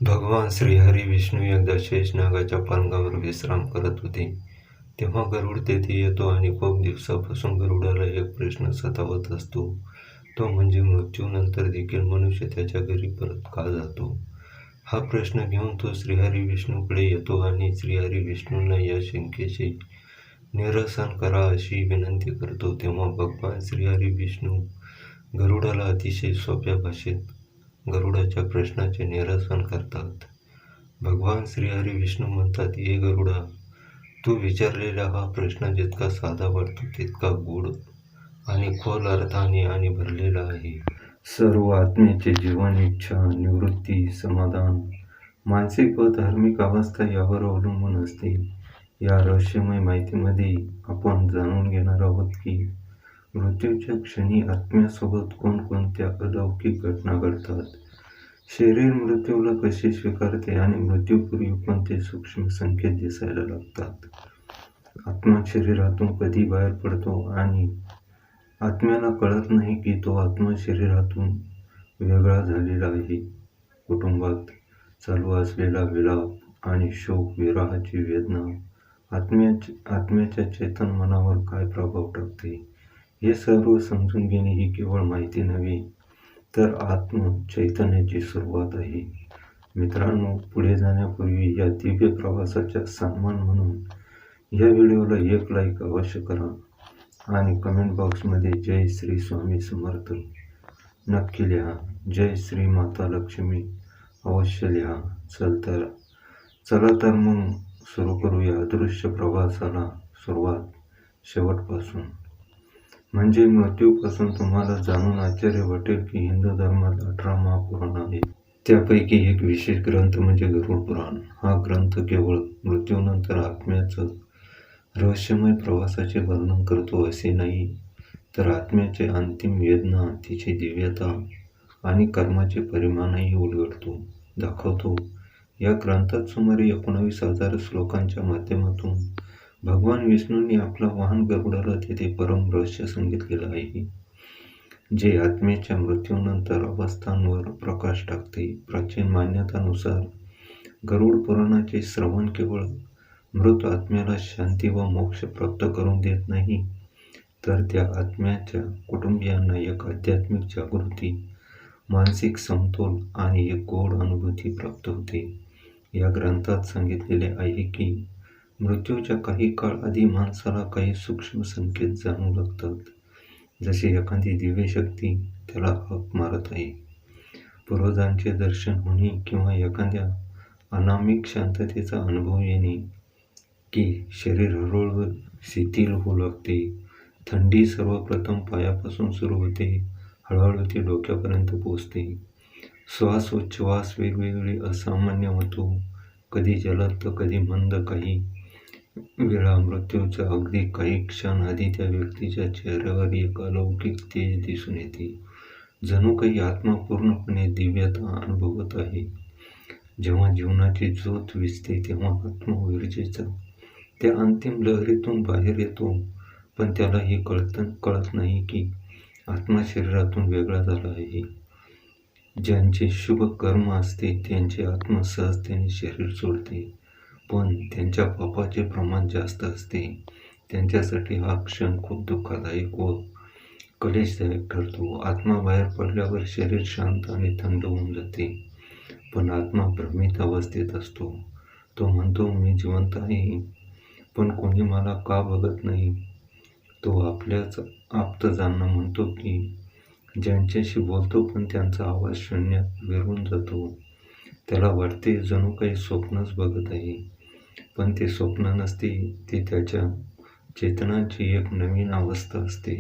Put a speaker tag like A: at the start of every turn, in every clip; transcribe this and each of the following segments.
A: भगवान श्रीहरी विष्णू एकदा शेषनागाच्या पानगावर विश्राम करत होते, तेव्हा गरुड तेथे येतो आणि खूप दिवसापासून गरुडाला एक प्रश्न सतावत असतो. तो म्हणजे मृत्यूनंतर देखील मनुष्य त्याच्या घरी परत का जातो. हा प्रश्न घेऊन तो श्रीहरी विष्णूकडे येतो आणि श्रीहरी विष्णूंना या शंकेचे निरसन करा अशी विनंती करतो. तेव्हा भगवान श्रीहरी विष्णू गरुडाला अतिशय सोप्या भाषेत गरुडाच्या प्रश्नाचे निरसन करतात. भगवान श्रीहरी विष्णू म्हणतात, हे गरुडा, तू विचारलेला हा प्रश्न जितका साधा वाटतो तितका गूढ आणि खोल अर्थाने आणि भरलेला आहे. सर्व आत्म्याचे जीवन, इच्छा, निवृत्ती, समाधान, मानसिक व धार्मिक अवस्था यावर अवलंबून असते. या रहस्यमय माहितीमध्ये आपण जाणून घेणार आहोत की मृत्यूच्या क्षणी आत्म्यासोबत कोणकोणत्या अलौकिक घटना घडतात, शरीर मृत्यूला कसे स्वीकारते आणि मृत्यूपूर्वी कोणते सूक्ष्म संकेत दिसायला लागतात. आत्मा शरीरातून कधी बाहेर पडतो आणि आत्म्याला कळत नाही की तो आत्मा शरीरातून वेगळा झालेला आहे. कुटुंबात चालू असलेला विलाप आणि शोक, विरहाची वेदना आत्म्याच्या चेतन मनावर काय प्रभाव टाकते, हे सर्व समजून घेणे ही केवळ माहिती नव्हे तर आत्मचैतन्याची सुरुवात आहे. मित्रांनो, पुढे जाण्यापूर्वी या दिव्य प्रवासाचा सन्मान म्हणून या व्हिडिओला एक लाईक अवश्य करा आणि कमेंट बॉक्समध्ये जय श्री स्वामी समर्थ नक्की लिहा. जय श्री माता लक्ष्मी अवश्य लिहा. चला तर मग सुरू करूया अदृश्य प्रवासाला सुरुवात शेवटपासून. म्हणजे मृत्यूपासून. तुम्हाला जाणून आश्चर्य वाटेल की हिंदू धर्मात 18 महापुराण आहेत. त्यापैकी एक विशेष ग्रंथ म्हणजे गरुड पुराण. हा ग्रंथ केवळ मृत्यूनंतर आत्म्याचं रहस्यमय प्रवासाचे वर्णन करतो असे नाही, तर आत्म्याचे अंतिम वेदना, तिची दिव्यता आणि कर्माचे परिमाणही उलगडतो, दाखवतो. या ग्रंथात सुमारे 19,000 श्लोकांच्या माध्यमातून भगवान विष्णूंनी आपला वाहन गरुडाला तेथे परम रहस्य सांगितलेलं आहे, जे आत्म्याच्या मृत्यूनंतर अवस्थांवर प्रकाश टाकते. प्राचीन मान्यतानुसार गरुड पुराणाचे श्रवण केवळ मृत आत्म्याला शांती व मोक्ष प्राप्त करून देत नाही, तर त्या आत्म्याच्या कुटुंबियांना एक आध्यात्मिक जागृती, मानसिक समतोल आणि एक गोड अनुभूती प्राप्त होते. या ग्रंथात सांगितलेले आहे की मृत्यूच्या काही काळ आधी माणसाला काही सूक्ष्म संकेत जाणू लागतात, जसे एखादी दिव्य शक्ती त्याला हाक मारत आहे, पूर्वजांचे दर्शन होणे किंवा एखाद्या अनामिक शांततेचा अनुभव येणे, की शरीर हळूहळू शिथिल होऊ लागते. थंडी सर्वप्रथम पायापासून सुरू होते, हळूहळू ती डोक्यापर्यंत पोहोचते. श्वासोच्छ्वास वेगवेगळे असामान्य होतो, कधी जलद तर कधी मंद. काही वेळा मृत्यूच्या अगदी काही क्षण आधी त्या व्यक्तीच्या चेहऱ्यावर एक अलौकिक तेज दिसून येते, जणू काही आत्मा पूर्णपणे दिव्यता अनुभवत आहे. जेव्हा जीवनाची ज्योत विझते तेव्हा आत्मा ऊर्जेचा त्या अंतिम लहरीतून बाहेर येतो, पण त्याला हे कळत नाही की आत्मा शरीरातून वेगळा झाला आहे. ज्यांचे शुभ कर्म असते त्यांचे आत्मा सहजतेने शरीर सोडते, पण त्यांच्या पापाचे प्रमाण जास्त असते त्यांच्यासाठी हा क्षण खूप दुःखदायक व क्लेशदायक ठरतो. आत्मा बाहेर पडल्यावर शरीर शांत आणि थंड होऊन जाते, पण आत्मा भ्रमित अवस्थेत असतो. तो म्हणतो, मी जिवंत आहे, पण कोणी मला का बघत नाही. तो आपल्याच आप्तजांना म्हणतो की ज्यांच्याशी बोलतो, पण त्यांचा आवाज शून्यात विरून जातो. त्याला वाटते जणू काही स्वप्नच बघत आहे, पण ते स्वप्न नसते, ते त्याच्या चेतनाची एक नवीन अवस्था असते.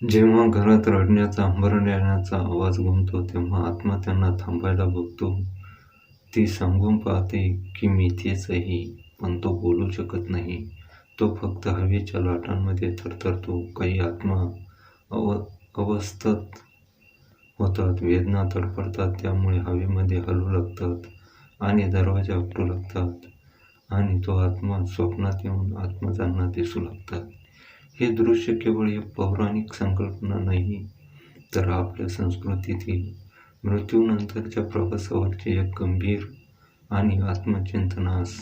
A: जेव्हा घरात रडण्याचा, हंबरण्याचा आवाज घुमतो, तेव्हा आत्मा त्यांना थांबायला बघतो. ती सांगून पाहते की मी इथेच आहे, पण तो बोलू शकत नाही. तो फक्त हवेच्या लाटांमध्ये थरथरतो. काही आत्मा अवस्थत होतात, वेदना तडफडतात, त्यामुळे हवेमध्ये हलू लागतात आणि दरवाजा आपटू लागतात, आणि तो आत्मा स्वप्नात येऊन आत्मजांना दिसू लागतात. हे दृश्य केवळ एक पौराणिक संकल्पना नाही, तर आपल्या संस्कृतीतील मृत्यूनंतरच्या प्रवासावरचे एक गंभीर आणि आत्मचिंतनास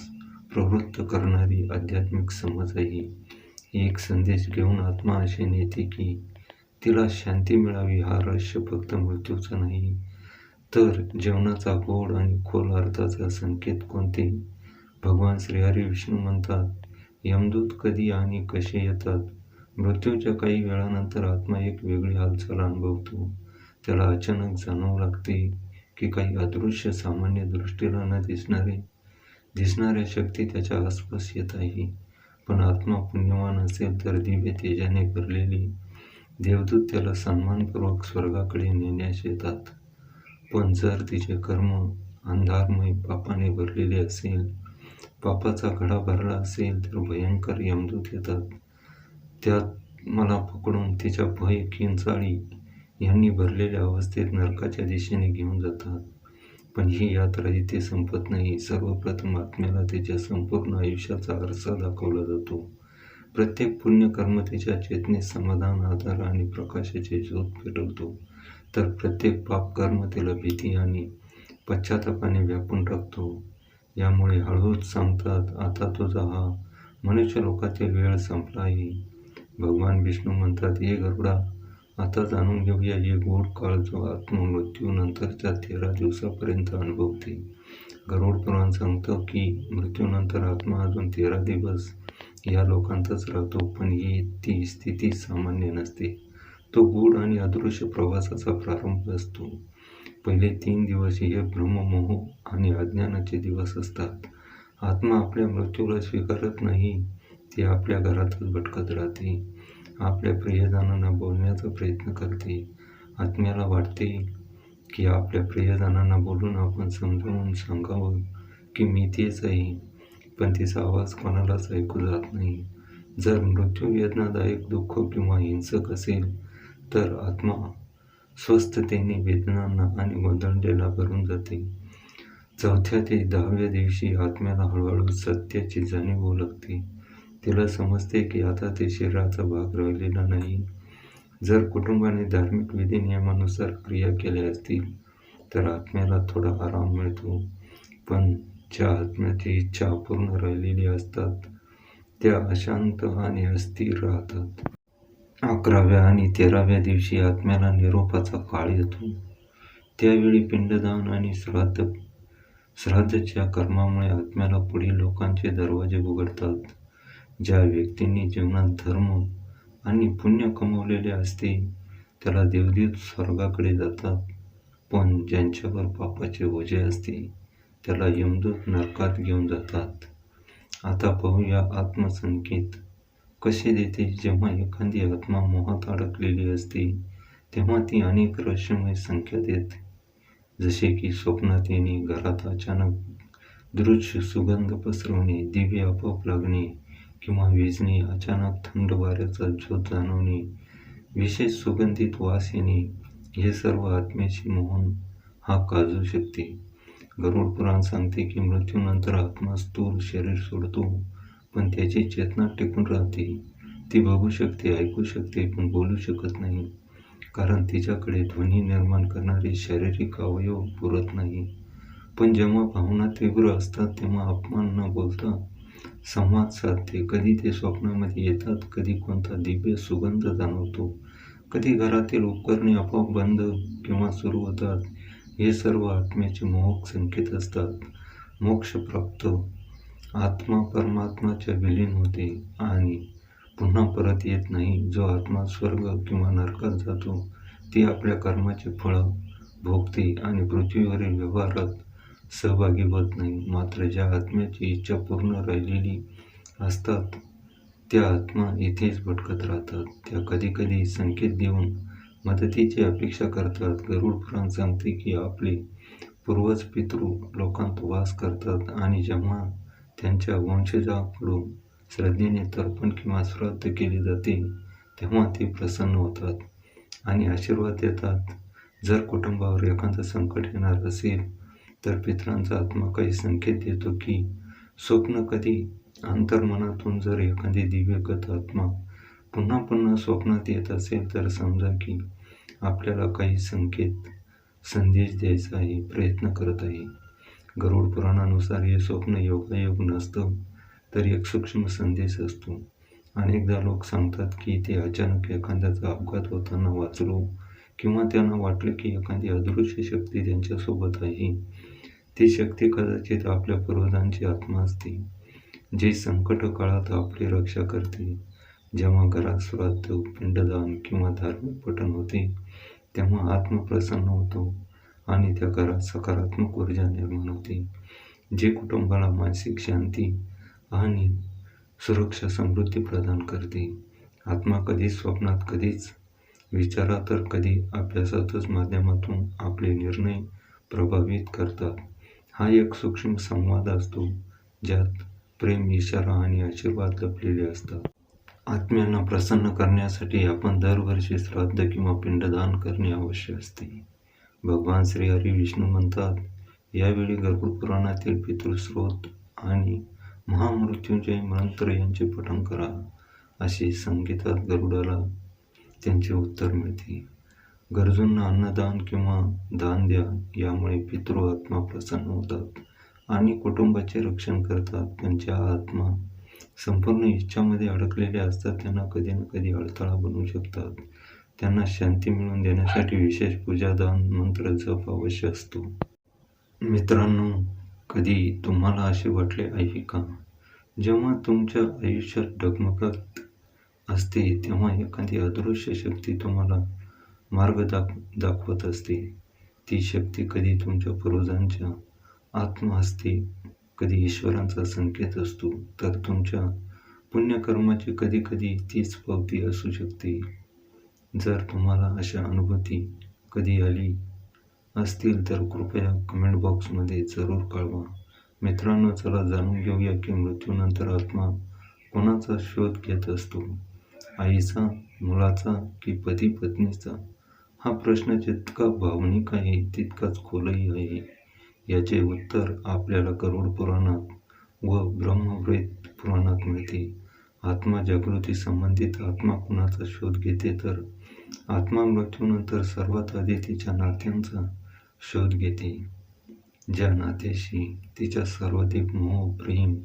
A: प्रवृत्त करणारी आध्यात्मिक समज आहे. एक संदेश घेऊन आत्मा असे नेते की तिला शांती मिळावी. हा रहस्य फक्त मृत्यूचा नाही, तर जीवनाचा गोड आणि खोल अर्थाचा संकेत. कोणते? भगवान श्रीहरी विष्णू म्हणतात, यमदूत कधी आणि कसे येतात? मृत्यूच्या काही वेळानंतर आत्मा एक वेगळी हालचाल अनुभवतो. त्याला अचानक जाणवू लागते की काही अदृश्य, सामान्य दृष्टीला न दिसणाऱ्या शक्ती त्याच्या आसपास येत आहे. पण आत्मा पुण्यवान असेल तर दिव्य तेजाने भरलेले देवदूत त्याला सन्मानपूर्वक स्वर्गाकडे नेण्यास येतात. पण जर तिचे कर्म अंधारमय पापाने भरलेले असेल, पापाचा घडा भरला असेल, तर भयंकर यमदूत येतात. त्यात मला पकडून तिच्या भय, किंचाळी यांनी भरलेल्या अवस्थेत नरकाच्या दिशेने घेऊन जातात. पण ही यात्रा इथे संपत नाही. सर्वप्रथम आत्म्याला त्याच्या संपूर्ण आयुष्याचा आरसा दाखवला जातो. प्रत्येक पुण्यकर्म तिच्या चेतनेत समाधान, आधार आणि प्रकाशाचे ज्योत पेटवतो, तर प्रत्येक पापकर्म तिला भीती आणि पश्चातापाने व्यापून टाकतो. यामुळे हळूच सांगतात, आता तुझा हा मनुष्यलोकातील वेळ संपला आहे. भगवान विष्णू म्हणतात, ये गरुडा, आता जाणून घेऊया एक गोड काळ जो आत्मा मृत्यूनंतरच्या 13 दिवसापर्यंत अनुभवते. गरुड पुराण सांगतं की मृत्यूनंतर आत्मा अजून 13 दिवस या लोकांतच राहतो. पण ती स्थिती सामान्य नसते. तो गूढ आणि अदृश्य प्रवासाचा प्रारंभ असतो. पहिले 3 दिवस हे भ्रममोह आणि अज्ञानाचे दिवस असतात. आत्मा आपल्या मृत्यूला स्वीकारत नाही. ती आपल्या घरातच भटकत राहते. आपल्या प्रियजनांना बोलण्याचा प्रयत्न करते. आत्म्याला वाटते की आपल्या प्रियजनांना बोलून आपण समजावून सांगावं की मी तेच आहे. पण तिचा आवाज कोणालाच ऐकू जात नाही. जर मृत्यू वेदनादायक, दुःख किंवा हिंसक असेल, तर आत्मा स्वस्थतेने वेदनांना आणि गोंधळलेला भरून जाते. 4थ्या ते 10व्या दिवशी आत्म्याला हळूहळू सत्याची जाणीव होऊ लागते. तिला समजते की आता ते शरीराचा भाग राहिलेला नाही. जर कुटुंबाने धार्मिक विधी नियमानुसार क्रिया केल्या असतील, तर आत्म्याला थोडा आराम मिळतो. पण ज्या आत्म्याची इच्छा अपूर्ण राहिलेली असतात, त्या अशांत आणि अस्थिर राहतात. 11व्या आणि 13व्या दिवशी आत्म्याला निरोपाचा काळ येतो. त्यावेळी पिंडदान आणि श्राद्धच्या कर्मामुळे आत्म्याला पुढील लोकांचे दरवाजे उघडतात. ज्या व्यक्तींनी जीवनात धर्म आणि पुण्य कमवलेले असते, त्याला देवदूत स्वर्गाकडे जातात. पण ज्यांच्यावर पापाचे ओझे असते, त्याला यमदूत नरकात घेऊन जातात. आता पाहूया आत्मसंकेत कसे देते. जेव्हा एखादी आत्मा मोहात अडकलेली असते, तेव्हा ती अनेक रहस्यमय संकेत देते. जसे की स्वप्नात येणे, घरात अचानक दृश्य सुगंध पसरवणे, दिवे आपोआप लागणे किंवा विझणे, अचानक थंड वाऱ्याचा झोत जाणवणे, विशेष सुगंधित वास येणे, हे सर्व आत्म्याची मोहन हा काजू शकते. गरुड पुराण सांगते की मृत्यूनंतर आत्मा स्थूल शरीर सोडतो, पण त्याची चेतना टिकून राहते. ती बघू शकते, ऐकू शकते, पण बोलू शकत नाही, कारण तिच्याकडे ध्वनी निर्माण करणारे शारीरिक अवयव पुरत नाही. पण जेव्हा भावना तीव्र असतात, तेव्हा अपमान न बोलता संवाद साधते. कधी ते स्वप्नामध्ये येतात, कधी कोणता दिव्य सुगंध जाणवतो, कधी घरातील उपकरणे आपोआप बंद किंवा सुरू होतात. हे सर्व आत्म्याचे मोहक संकेत असतात. मोक्षप्राप्त आत्मा परमात्म्याच्या विलीन होते आणि पुन्हा परत येत नाही. जो आत्मा स्वर्ग किंवा नरकात जातो, ती आपल्या कर्माचे फळ भोगते आणि पृथ्वीवरील व्यवहारात सहभागी होत नाही. मात्र ज्या आत्म्याची इच्छा पूर्ण राहिलेली असतात, त्या आत्मा इथेच भटकत राहतात. त्या कधीकधी संकेत देऊन मदतीची अपेक्षा करतात. गरुड पुराण सांगते की आपले पूर्वज पितृ लोकांत वास करतात आणि जेव्हा त्यांच्या वंशजाकडून श्रद्धेने तर्पण किंवा श्राद्ध केले जाते, तेव्हा ते प्रसन्न होतात आणि आशीर्वाद देतात. जर कुटुंबावर एखादं संकट येणार असेल, तर पितरांचा आत्मा काही संकेत देतो की स्वप्न कधी अंतर्मनातून जर एखादी दिव्यगत आत्मा पुन्हा पुन्हा स्वप्नात येत असेल, तर समजा की आपल्याला काही संदेश द्यायचा आहे, प्रयत्न करत आहे. गरुड पुराणानुसार हे स्वप्न योगायोग नसतं, तर एक सूक्ष्म संदेश असतो. अनेकदा लोक सांगतात की ते अचानक एखाद्याचा अपघात होताना वाचलो किंवा त्यांना वाटलं की एखादी अदृश्य शक्ती त्यांच्यासोबत आहे. ती शक्ती कदाचित आपल्या पूर्वजांची आत्मा असते, जी संकट काळात आपली रक्षा करते. जेव्हा घरात श्राद्ध, पिंडदान किंवा धार्मिक पठण होते, तेव्हा आत्मा प्रसन्न होतो आणि त्या घरात सकारात्मक ऊर्जा निर्माण होते, जी कुटुंबाला मानसिक शांती आणि सुरक्षा समृद्धी प्रदान करते. आत्मा कधीच स्वप्नात, कधीच विचारात, तर कधी अभ्यासातच माध्यमातून आपले निर्णय प्रभावित करतात. हा एक सूक्ष्म संवाद असतो, ज्यात प्रेम, इशारा आणि आशीर्वाद लपलेले असतात. आत्म्यांना प्रसन्न करण्यासाठी आपण दरवर्षी श्राद्ध किंवा पिंडदान करणे आवश्यक असते. भगवान श्रीहरी विष्णू म्हणतात, यावेळी गरुड पुराणातील पितृस्रोत आणि महामृत्युंजय मंत्र यांचे पठण करा. असे संगीतात गरुडाला त्यांचे उत्तर मिळते. गरजूंना अन्नदान किंवा दान द्या, यामुळे पितृ आत्मा प्रसन्न होतात आणि कुटुंबाचे रक्षण करतात. पण ज्या आत्मा संपूर्ण इच्छामध्ये अडकलेले असतात, त्यांना कधी ना कधी अडथळा बनवू शकतात. त्यांना शांती मिळवून देण्यासाठी विशेष पूजा, दान, मंत्र जप आवश्यक असतो. मित्रांनो, कधी तुम्हाला असे वाटले आहे का, जेव्हा तुमच्या आयुष्यात डगमगत असते तेव्हा एखादी अदृश्य शक्ती तुम्हाला मार्ग दाखवत असते? ती शक्ती कधी तुमच्या पूर्वजांच्या आत्मा असते, कधी ईश्वरांचा संकेत असतो, तर तुमच्या पुण्यकर्माची कधी कधी तीच पावती असू शकते. जर तुम्हाला अशा अनुभूती कधी आली असतील तर कृपया कमेंट बॉक्समध्ये जरूर कळवा. मित्रांनो, चला जाणून घेऊया की मृत्यूनंतर आत्मा कोणाचा शोध घेत असतो, आईचा, मुलाचा की पती पत्नीचा? हा प्रश्न जितका भावनिक आहे तितकाच खोलही आहे. याचे उत्तर आपल्याला गरुड पुराणात व ब्रह्मवृत्त पुराणात मिळते. आत्मा जागृती संबंधित आत्मा कुणाचा शोध घेते, तर आत्मा मृत्यूनंतर सर्वात आधी तिच्या नात्यांचा शोध घेते. ज्या नात्याशी तिच्या सर्वाधिक मोह, प्रेम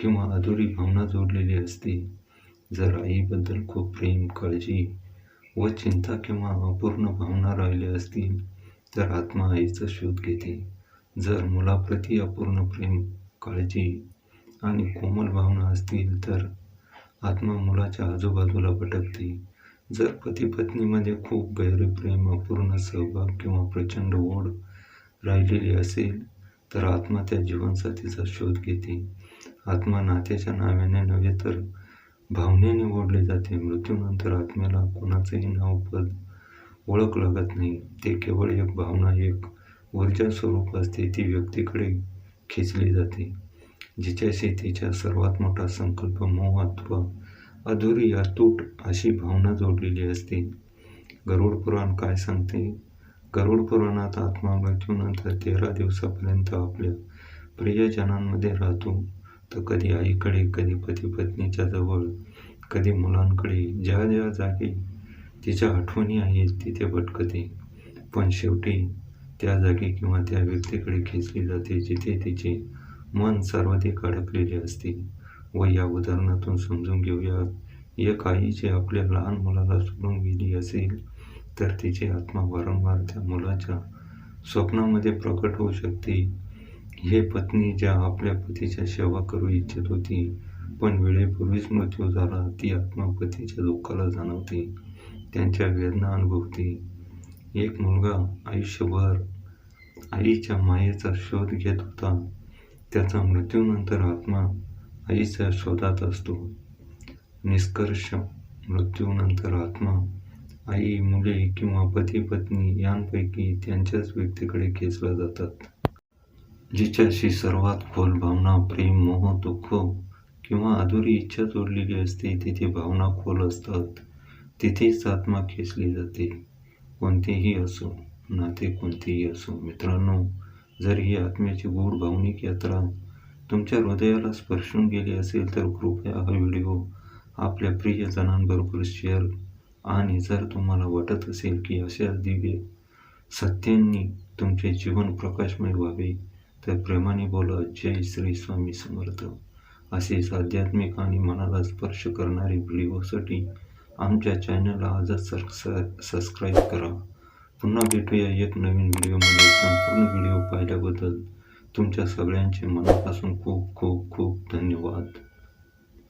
A: किंवा अधुरी भावना जोडलेली असते. जर आईबद्दल खूप प्रेम, काळजी व चिंता किंवा अपूर्ण भावना राहिल्या असतील, तर आत्मा आईचा शोध घेते. जर मुलाप्रती अपूर्ण प्रेम, काळजी आणि कोमल भावना असतील, तर आत्मा मुलाच्या आजूबाजूला भटकते. जर पती-पत्नीमध्ये खूप गहिरे प्रेम, अपूर्ण सहभाग किंवा प्रचंड ओढ राहिलेली असेल, तर आत्मा त्या जीवनसाथीचा शोध घेते. आत्मा नात्याच्या नावाने नव्हे, तर भावनेने ओढले जाते. मृत्यूनंतर आत्म्याला कोणाचंही नाव, पद, ओळख लागत नाही. ते केवळ एक भावना, एक ऊर्जा स्वरूप असते. ती व्यक्तीकडे खेचली जाते, जिच्याशी तिच्या सर्वात मोठा संकल्प, मोह अथवा अधुरी, अतूट अशी भावना जोडलेली असते. गरुड पुराण काय सांगते? गरुड पुराणात आत्मा मृत्यूनंतर 13 दिवसापर्यंत आपल्या प्रियजनांमध्ये राहतो. तो कधी आईकडे, कधी पती-पत्नीच्या जवळ, कधी मुलांकडे. ज्या ज्या जागी तिच्या आठवणी आहेत तिथे भटकते, पण शेवटी त्या जागी किंवा त्या व्यक्तीकडे खेचली जाते जिथे तिचे मन सर्वाधिक अडकलेले असते. व या उदाहरणातून समजून घेऊया, एक आई जी आपल्या लहान मुलाला सोडून गेली असेल, तर तिची आत्मा वारंवार त्या मुलाच्या स्वप्नामध्ये प्रकट होऊ शकते. हे पत्नी ज्या आपल्या पतीच्या सेवा करू इच्छित होती, पण वेळेपूर्वीच मृत्यू झाला, ती आत्मा पतीच्या दुःखाला जाणवते, त्यांच्या वेदना अनुभवते. एक मुलगा आयुष्यभर आईच्या मायेचा शोध घेत होता. त्याचा मृत्यूनंतर आत्मा आईच्या शोधात असतो. निष्कर्ष, मृत्यूनंतर आत्मा आई, मुले किंवा पती-पत्नी यांपैकी त्यांच्याच व्यक्तीकडे खेचला जातात. जिच्याशी सर्वात खोल भावना, प्रेम, मोह, दुःख किंवा अधुरी इच्छा जोडलेली असते. तिथे भावना खोल असतात, तिथेच आत्मा खेचली जाते. कोणतेही असो, नाते कोणतेही असो. मित्रांनो, जर ही आत्म्याची गूढ भावनिक यात्रा तुमच्या हृदयाला स्पर्शून गेली असेल, तर कृपया हा व्हिडिओ आपल्या प्रियजनांबरोबर शेअर. आणि जर तुम्हाला वाटत असेल की अशा दिव्य सत्यांनी तुमचे जीवन प्रकाशमय व्हावे, तर प्रेमाने बोला, जय श्री स्वामी समर्थ. असेच आध्यात्मिक आणि मनाला स्पर्श करणारे व्हिडिओसाठी आमच्या चॅनलला आजच सबस्क्राईब करा. पुन्हा भेटूया एक नवीन व्हिडिओमध्ये. संपूर्ण व्हिडिओ पाहिल्याबद्दल तुमच्या सगळ्यांचे मनापासून खूप खूप खूप धन्यवाद.